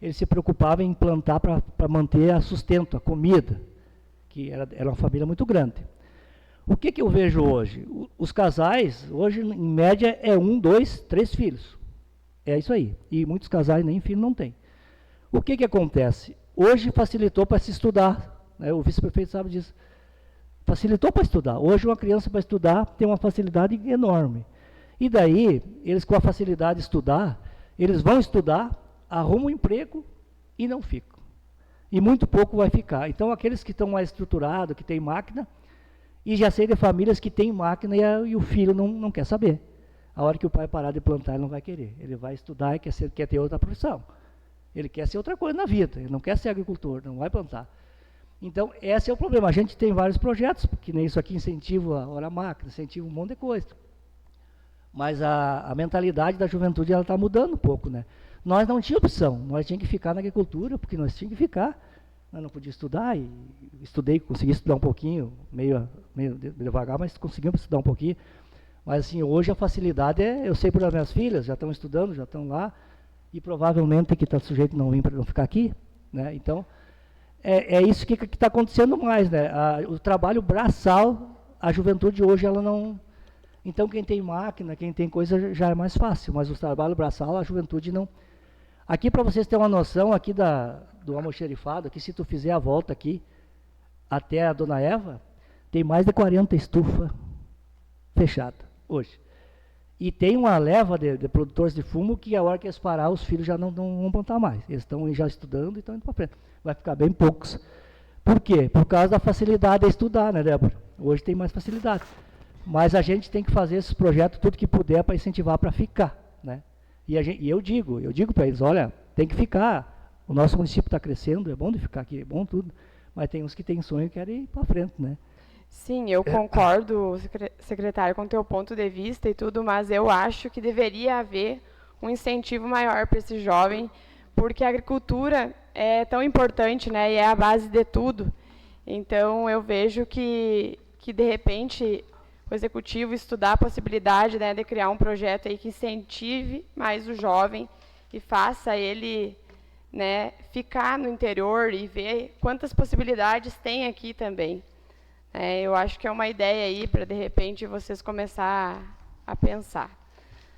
ele se preocupava em plantar para manter a sustento, a comida, que era uma família muito grande. O que eu vejo hoje? Os casais, hoje, em média, é 1, 2, 3 filhos. É isso aí. E muitos casais nem filho não têm. O que acontece? Hoje facilitou para se estudar. Né? O vice-prefeito sabe disso. Facilitou para estudar. Hoje, uma criança para estudar tem uma facilidade enorme. E daí, eles com a facilidade de estudar, eles vão estudar, arrumam um emprego e não ficam. E muito pouco vai ficar. Então, aqueles que estão mais estruturados, que têm máquina... E já sei de famílias que têm máquina e o filho não quer saber. A hora que o pai parar de plantar, ele não vai querer. Ele vai estudar e quer ter outra profissão. Ele quer ser outra coisa na vida. Ele não quer ser agricultor, não vai plantar. Então, esse é o problema. A gente tem vários projetos, que nem isso aqui incentiva a hora máquina, incentiva um monte de coisa. Mas a mentalidade da juventude está mudando um pouco, né? Nós não tínhamos opção. Nós tínhamos que ficar na agricultura, porque nós tínhamos que ficar. Eu não podia estudar, e consegui estudar um pouquinho, meio devagar, mas conseguimos estudar um pouquinho. Mas assim, hoje a facilidade eu sei por as minhas filhas, já estão estudando, já estão lá, e provavelmente que está sujeito não vir para não ficar aqui, né? Então, é isso que está acontecendo mais, né? O trabalho braçal, a juventude hoje, ela não... Então, quem tem máquina, quem tem coisa, já é mais fácil, mas o trabalho braçal, a juventude não... Aqui, para vocês terem uma noção, aqui do almoxerifado, aqui, se tu fizer a volta aqui, até a Dona Eva, tem mais de 40 estufas fechadas, hoje. E tem uma leva de produtores de fumo que a hora que eles parar, os filhos já não vão plantar mais. Eles estão já estudando e estão indo para frente. Vai ficar bem poucos. Por quê? Por causa da facilidade de estudar, né, Débora? Hoje tem mais facilidade. Mas a gente tem que fazer esses projetos, tudo que puder, para incentivar para ficar, né? E eu digo para eles, olha, tem que ficar. O nosso município está crescendo, é bom de ficar aqui, é bom tudo. Mas tem uns que têm sonho e querem ir para frente, né?
Sim, eu concordo, secretário, com o teu ponto de vista e tudo, mas eu acho que deveria haver um incentivo maior para esse jovem, porque a agricultura é tão importante, né, e é a base de tudo. Então, eu vejo que de repente, o executivo estudar a possibilidade, né, de criar um projeto aí que incentive mais o jovem e faça ele né, ficar no interior e ver quantas possibilidades tem aqui também. Eu acho que é uma ideia aí para, de repente, vocês começar a pensar.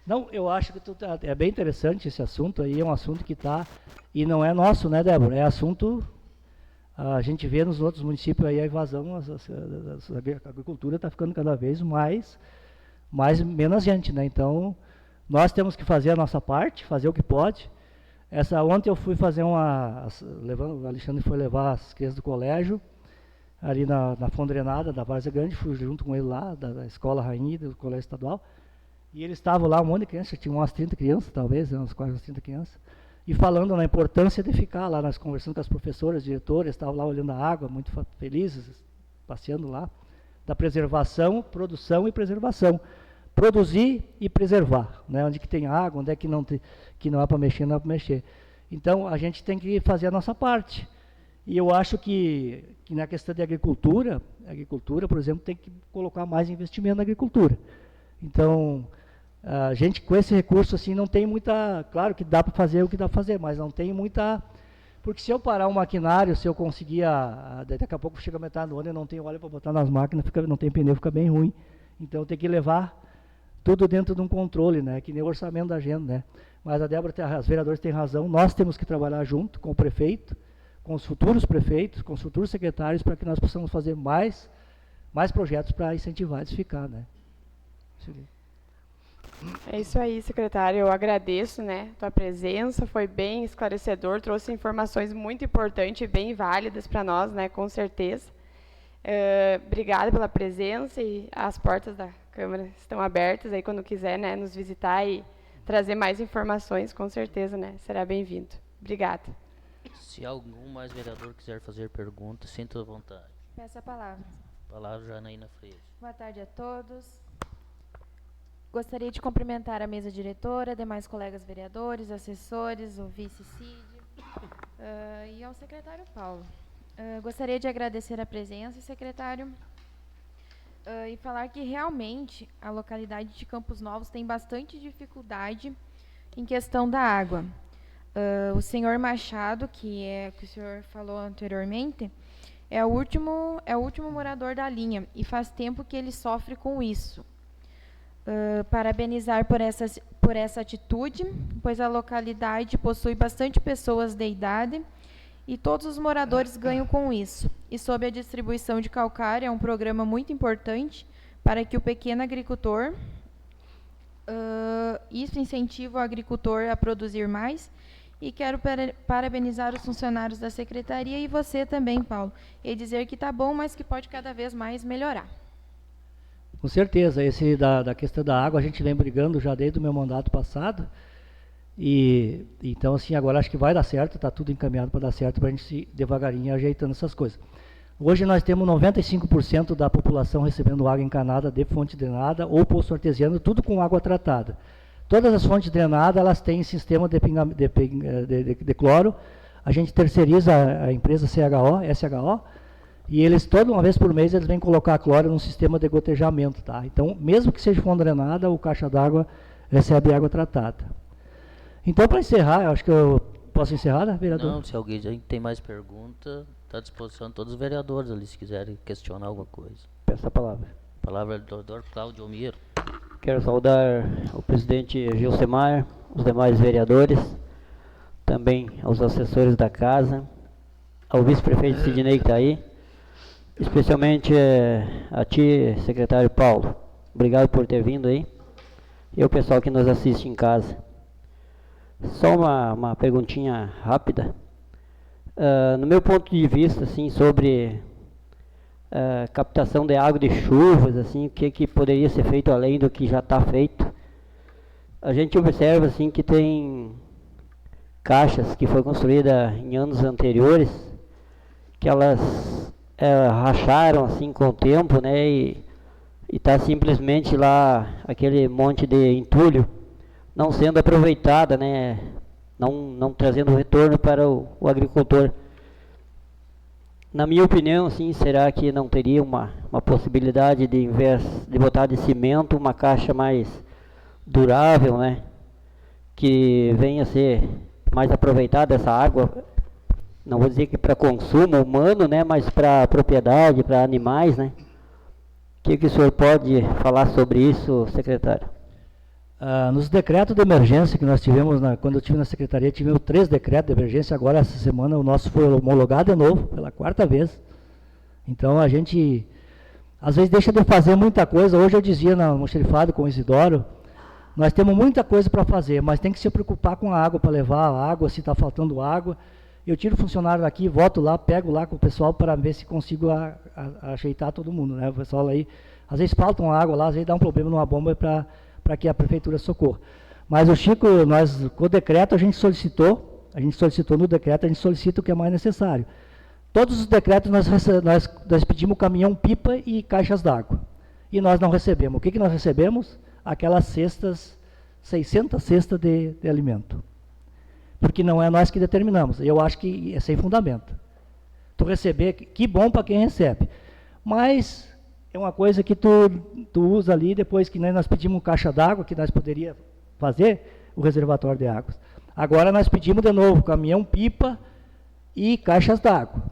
Não, eu acho que é bem interessante esse assunto aí, é um assunto que está, e não é nosso, né, Débora? É assunto, a gente vê nos outros municípios aí a invasão, a agricultura está ficando cada vez mais menos gente, né? Então, nós temos que fazer a nossa parte, fazer o que pode. Ontem eu fui fazer o Alexandre foi levar as crianças do colégio, ali na Fondrenada, da Várzea Grande, fui junto com ele lá, da Escola Rainha, do Colégio Estadual, e eles estavam lá, um monte de crianças, tinha umas 30 crianças, talvez, umas quase 30 crianças, e falando na importância de ficar lá, nós conversando com as professoras, diretores, estavam lá olhando a água, muito felizes, passeando lá, da preservação, produção e preservação. Produzir e preservar, né? Onde que tem água, onde é que não é para mexer, não é para mexer. Então, a gente tem que fazer a nossa parte. E eu acho que na questão de agricultura, por exemplo, tem que colocar mais investimento na agricultura. Então, a gente com esse recurso assim não tem muita, claro que dá para fazer o que dá para fazer, mas não tem muita, porque se eu parar um maquinário, se eu conseguir, daqui a pouco chega a metade do ano e não tem óleo para botar nas máquinas, não tem pneu, fica bem ruim. Então tem que levar tudo dentro de um controle, né, que nem o orçamento da agenda, né. Mas a Débora, os vereadores têm razão, nós temos que trabalhar junto com o prefeito, com os futuros prefeitos, com os futuros secretários, para que nós possamos fazer mais projetos para incentivar eles a ficar, né.
É isso aí, secretário. Eu agradeço, né, tua presença, foi bem esclarecedor, trouxe informações muito importantes e bem válidas para nós, né, com certeza. Obrigada pela presença e as portas da Câmara estão abertas aí quando quiser, né, nos visitar e trazer mais informações, com certeza, né, será bem-vindo. Obrigada.
Se algum mais vereador quiser fazer pergunta, sinta à vontade.
Peço a palavra.
Palavra Janaína Freire.
Boa tarde a todos. Gostaria de cumprimentar a mesa diretora, demais colegas vereadores, assessores, o vice-CID e ao secretário Paulo. Gostaria de agradecer a presença, secretário, e falar que realmente a localidade de Campos Novos tem bastante dificuldade em questão da água. O senhor Machado, que o senhor falou anteriormente, é o último morador da linha e faz tempo que ele sofre com isso. Parabenizar por essa atitude, pois a localidade possui bastante pessoas de idade e todos os moradores ganham com isso. E sob a distribuição de calcário, é um programa muito importante para que o pequeno agricultor, isso incentiva o agricultor a produzir mais. E quero parabenizar os funcionários da secretaria e você também, Paulo, e dizer que está bom, mas que pode cada vez mais melhorar.
Com certeza, esse da questão da água a gente vem brigando já desde o meu mandato passado, e então assim, agora acho que vai dar certo, está tudo encaminhado para dar certo, para a gente se devagarinho ajeitando essas coisas. Hoje nós temos 95% da população recebendo água encanada de fonte drenada ou poço artesiano, tudo com água tratada. Todas as fontes drenadas, elas têm sistema de cloro, a gente terceiriza a empresa SHO, e eles, toda uma vez por mês, eles vêm colocar cloro num sistema de gotejamento, tá? Então, mesmo que seja fonte drenada, o caixa d'água recebe água tratada. Então, para encerrar, eu acho que eu posso encerrar, né, vereador?
Não, se alguém tem mais pergunta, está à disposição de todos os vereadores ali, se quiserem questionar alguma coisa.
Peço a palavra.
Palavra do doutor Cláudio Almiro.
Quero saudar o presidente Gilcemar, os demais vereadores, também aos assessores da casa, ao vice-prefeito Sidney que está aí, especialmente a ti, secretário Paulo. Obrigado por ter vindo aí. E ao pessoal que nos assiste em casa. Só uma perguntinha rápida. No meu ponto de vista, assim, sobre captação de água de chuvas, assim, o que poderia ser feito além do que já está feito. A gente observa assim que tem caixas que foram construídas em anos anteriores, que elas racharam assim com o tempo, né, e está simplesmente lá aquele monte de entulho não sendo aproveitada, né, não trazendo retorno para o agricultor. Na minha opinião, assim, será que não teria uma possibilidade de, em vez de botar de cimento, uma caixa mais durável, né? Que venha a ser mais aproveitada essa água, não vou dizer que para consumo humano, né, mas para propriedade, para animais, né? O que o senhor pode falar sobre isso, secretário?
Nos decretos de emergência que nós tivemos, quando eu estive na secretaria, tivemos 3 decretos de emergência. Agora, essa semana, o nosso foi homologado de novo, pela 4ª vez. Então, a gente, às vezes, deixa de fazer muita coisa. Hoje eu dizia no xerifado com o Isidoro, nós temos muita coisa para fazer, mas tem que se preocupar com a água, para levar a água, se está faltando água. Eu tiro o funcionário daqui, volto lá, pego lá com o pessoal para ver se consigo ajeitar todo mundo, né? O pessoal aí, às vezes faltam água lá, às vezes dá um problema numa bomba para que a prefeitura socorra. Mas o Chico, nós, com o decreto, a gente solicitou no decreto, a gente solicita o que é mais necessário. Todos os decretos nós pedimos caminhão-pipa e caixas d'água. E nós não recebemos. O que nós recebemos? Aquelas cestas, 600 cestas de alimento. Porque não é nós que determinamos. Eu acho que é sem fundamento. Tu receber, que bom para quem recebe. Mas é uma coisa que tu usa ali, depois que nós pedimos caixa d'água, que nós poderíamos fazer o reservatório de águas. Agora nós pedimos de novo caminhão-pipa e caixas d'água.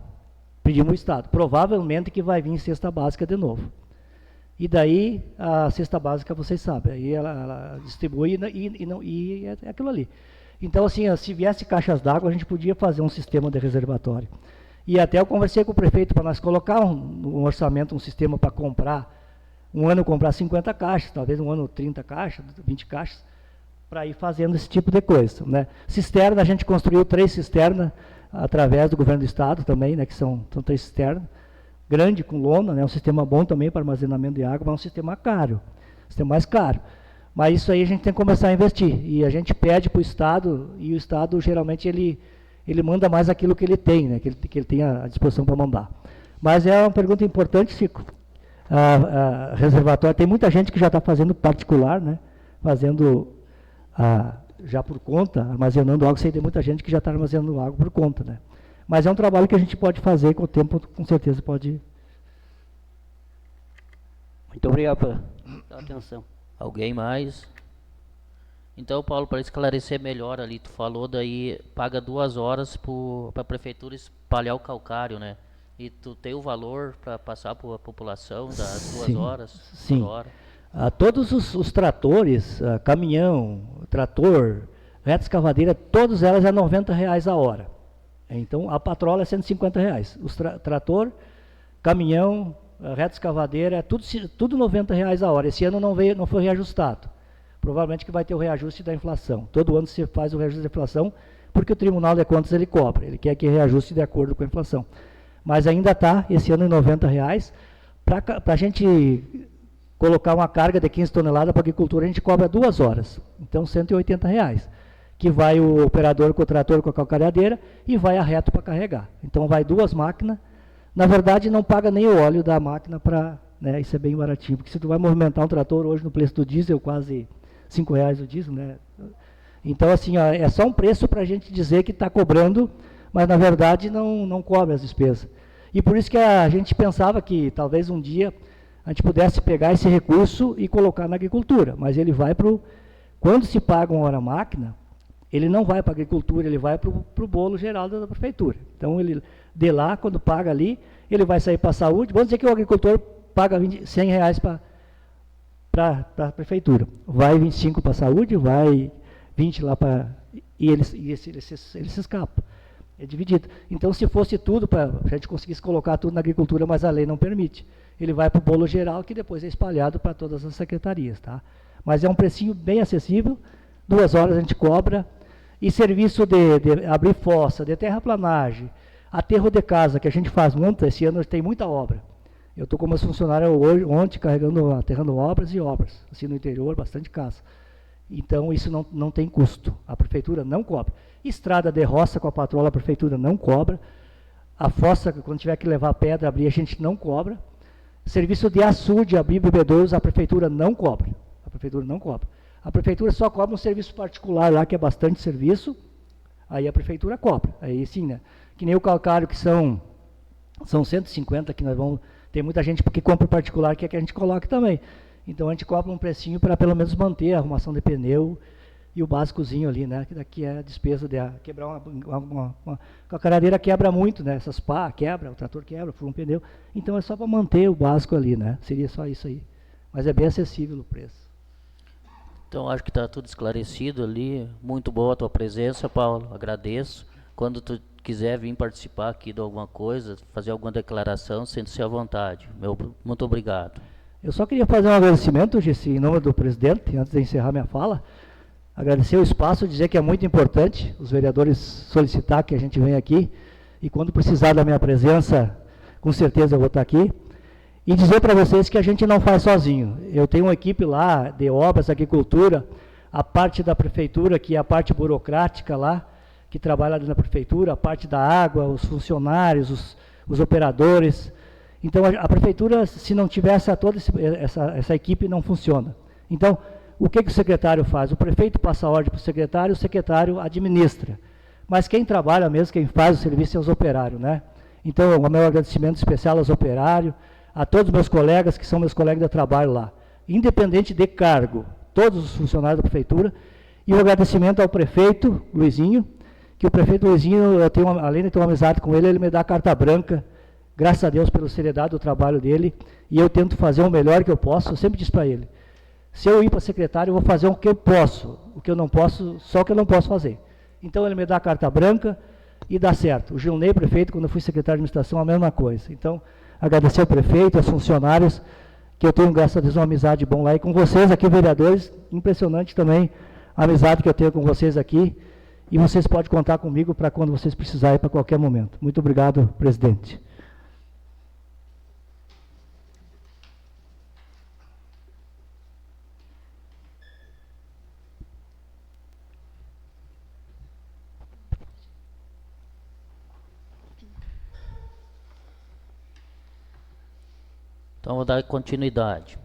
Pedimos o Estado. Provavelmente que vai vir cesta básica de novo. E daí, a cesta básica, vocês sabem, aí ela distribui e é aquilo ali. Então, assim, se viesse caixas d'água, a gente podia fazer um sistema de reservatório. E até eu conversei com o prefeito para nós colocar no orçamento um sistema para comprar, um ano comprar 50 caixas, talvez um ano 30 caixas, 20 caixas, para ir fazendo esse tipo de coisa, né? Cisterna, a gente construiu 3 cisternas através do governo do estado também, né, que são 3 cisternas, grande, com lona, né, um sistema bom também para armazenamento de água, mas é um sistema caro, sistema mais caro. Mas isso aí a gente tem que começar a investir, e a gente pede para o Estado, e o Estado geralmente ele manda mais aquilo que ele tem, né, que ele tem à disposição para mandar. Mas é uma pergunta importante, Chico. Reservatório, tem muita gente que já está fazendo particular, né, fazendo já por conta, armazenando água, sei de muita gente que já está armazenando água por conta, né. Mas é um trabalho que a gente pode fazer, com o tempo, com certeza pode.
Muito obrigado pela atenção.
Alguém mais? Então, Paulo, para esclarecer melhor ali, tu falou daí, paga 2 horas para a prefeitura espalhar o calcário, né? E tu tem o valor para passar para a população das 2 horas?
Sim.
Por hora?
Todos os tratores, caminhão, trator, reta escavadeira, todas elas é R$90 a hora. Então, a patrola é R$150. Os trator, caminhão, reta escavadeira, é tudo R$90 a hora. Esse ano não foi reajustado. Provavelmente que vai ter o reajuste da inflação. Todo ano se faz o reajuste da inflação, porque o Tribunal de Contas ele cobra. Ele quer que reajuste de acordo com a inflação. Mas ainda está, esse ano, em R$90. Para a gente colocar uma carga de 15 toneladas para a agricultura, a gente cobra 2 horas. Então, R$180. Que vai o operador com o trator com a calcareadeira e vai a reto para carregar. Então, vai 2 máquinas. Na verdade, não paga nem o óleo da máquina para, né, isso é bem baratinho, porque se tu vai movimentar um trator hoje no preço do diesel, quase R$5 o diesel, né? Então, assim, ó, é só um preço para a gente dizer que está cobrando, mas na verdade não cobra as despesas. E por isso que a gente pensava que talvez um dia a gente pudesse pegar esse recurso e colocar na agricultura, mas ele vai para o... Quando se paga uma hora máquina, ele não vai para a agricultura, ele vai para o bolo geral da prefeitura. Então, ele de lá, quando paga ali, ele vai sair para a saúde. Vamos dizer que o agricultor paga R$100 para a prefeitura. Vai 25 para a saúde, vai 20 lá para... E ele se escapa. É dividido. Então, se fosse tudo, para a gente conseguisse colocar tudo na agricultura, mas a lei não permite. Ele vai para o bolo geral, que depois é espalhado para todas as secretarias, tá? Mas é um precinho bem acessível, 2 horas a gente cobra, e serviço de abrir fossa, de terraplanagem, aterro de casa, que a gente faz muito, esse ano tem muita obra. Eu estou como funcionário hoje, ontem, aterrando obras e obras, assim no interior, bastante casa. Então, isso não tem custo, a prefeitura não cobra. Estrada de roça com a patrola, a prefeitura não cobra. A fossa, quando tiver que levar pedra, abrir, a gente não cobra. Serviço de açude, abrir bebedouros, a prefeitura não cobra. A prefeitura não cobra. A prefeitura só cobra um serviço particular lá, que é bastante serviço, aí a prefeitura cobra. Aí sim, né? Que nem o calcário, que são 150, que nós vamos... Tem muita gente que compra particular, que é que a gente coloque também. Então, a gente cobra um precinho para pelo menos manter a arrumação de pneu e o básicozinho ali, né? Que daqui é a despesa de quebrar a caradeira quebra muito, né? Essas pá, quebra, o trator quebra, fura um pneu. Então é só para manter o básico ali, né? Seria só isso aí. Mas é bem acessível o preço.
Então, acho que está tudo esclarecido ali. Muito boa a tua presença, Paulo. Agradeço. Quando tu quiser vir participar aqui de alguma coisa, fazer alguma declaração, sente-se à vontade. Muito obrigado.
Eu só queria fazer um agradecimento, Gessi, em nome do presidente, antes de encerrar minha fala. Agradecer o espaço, dizer que é muito importante os vereadores solicitar que a gente venha aqui. E quando precisar da minha presença, com certeza eu vou estar aqui. E dizer para vocês que a gente não faz sozinho. Eu tenho uma equipe lá de obras, agricultura, a parte da prefeitura, que é a parte burocrática lá, que trabalha na prefeitura, a parte da água, os funcionários, os operadores. Então, a prefeitura, se não tiver toda essa equipe, não funciona. Então, o que o secretário faz? O prefeito passa a ordem para o secretário administra. Mas quem trabalha mesmo, quem faz o serviço é os operários, né? Então, o meu agradecimento especial aos operários, a todos os meus colegas, que são meus colegas de trabalho lá, independente de cargo, todos os funcionários da prefeitura, e o agradecimento ao prefeito Luizinho, que o prefeito Luizinho, além de ter uma amizade com ele, ele me dá carta branca, graças a Deus pela seriedade do trabalho dele, e eu tento fazer o melhor que eu posso. Eu sempre disse para ele, se eu ir para secretário, eu vou fazer o que eu posso, o que eu não posso, só o que eu não posso fazer. Então ele me dá a carta branca e dá certo. O Gilney, prefeito, quando eu fui secretário de administração, a mesma coisa. Então, agradecer ao prefeito, aos funcionários, que eu tenho, graças a Deus, uma amizade bom lá. E com vocês aqui, vereadores, impressionante também a amizade que eu tenho com vocês aqui. E vocês podem contar comigo para quando vocês precisarem, para qualquer momento. Muito obrigado, presidente.
Então, vou dar continuidade.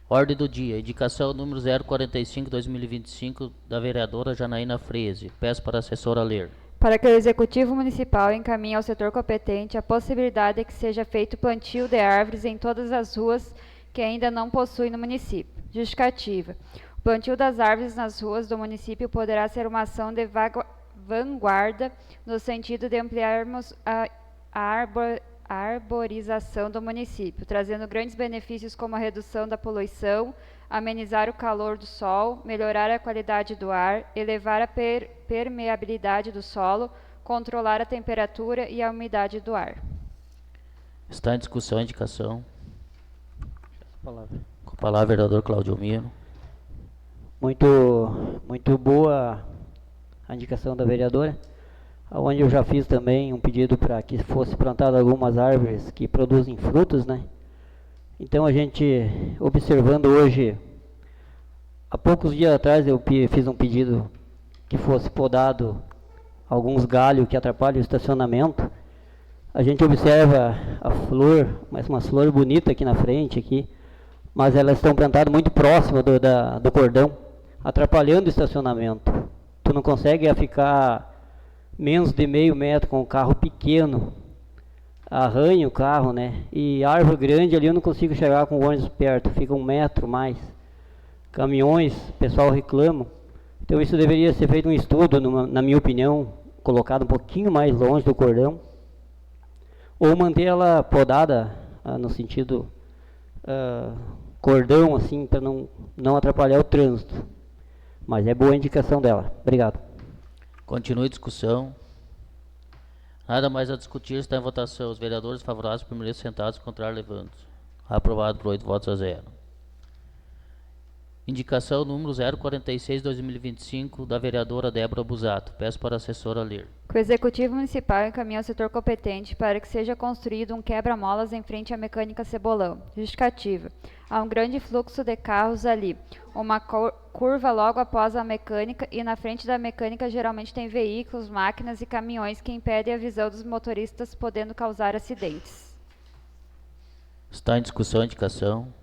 Ordem do dia. Indicação número 045/2025 da vereadora Janaína Freze. Peço para a assessora ler.
Para que o Executivo Municipal encaminhe ao setor competente a possibilidade de que seja feito plantio de árvores em todas as ruas que ainda não possuem no município. Justificativa. O plantio das árvores nas ruas do município poderá ser uma ação de vanguarda no sentido de ampliarmos a arborização do município, trazendo grandes benefícios como a redução da poluição, amenizar o calor do sol, melhorar a qualidade do ar, elevar a permeabilidade do solo, controlar a temperatura e a umidade do ar.
Está em discussão a indicação. Com a palavra, vereador Claudio Miro.
Muito boa a indicação da vereadora, onde eu já fiz também um pedido para que fosse plantado algumas árvores que produzem frutos, né? Então a gente, observando hoje, há poucos dias atrás eu fiz um pedido que fosse podado alguns galhos que atrapalham o estacionamento. A gente observa a flor, mas uma flor bonita aqui na frente, aqui, mas elas estão plantadas muito próximo do cordão, atrapalhando o estacionamento. Tu não consegue ficar menos de meio metro com o carro pequeno, arranha o carro, né? E árvore grande ali eu não consigo chegar com o ônibus perto, fica 1 metro mais. Caminhões, o pessoal reclama. Então isso deveria ser feito um estudo, na minha opinião, colocado um pouquinho mais longe do cordão, ou manter ela podada no sentido cordão, assim, para não atrapalhar o trânsito. Mas é boa a indicação dela. Obrigado.
Continue a discussão. Nada mais a discutir, está em votação. Os vereadores favoráveis permaneçam sentados, contrário levando. Aprovado por 8 votos a 0. Indicação número 046/2025 da vereadora Débora Busato. Peço para a assessora ler.
Que o Executivo Municipal encaminhe ao setor competente para que seja construído um quebra-molas em frente à mecânica Cebolão. Justificativa. Há um grande fluxo de carros ali. Uma curva logo após a mecânica e na frente da mecânica geralmente tem veículos, máquinas e caminhões que impedem a visão dos motoristas, podendo causar acidentes.
Está em discussão a indicação.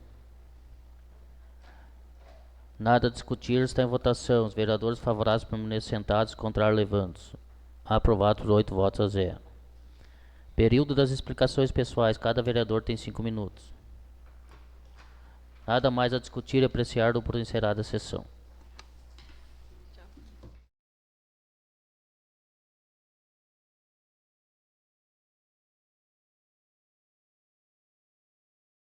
Nada a discutir, está em votação. Os vereadores favoráveis permanecem sentados, contrário levando. Aprovado por 8 votos a 0. Período das explicações pessoais. Cada vereador tem 5 minutos. Nada mais a discutir e apreciar, dou por encerrada a sessão.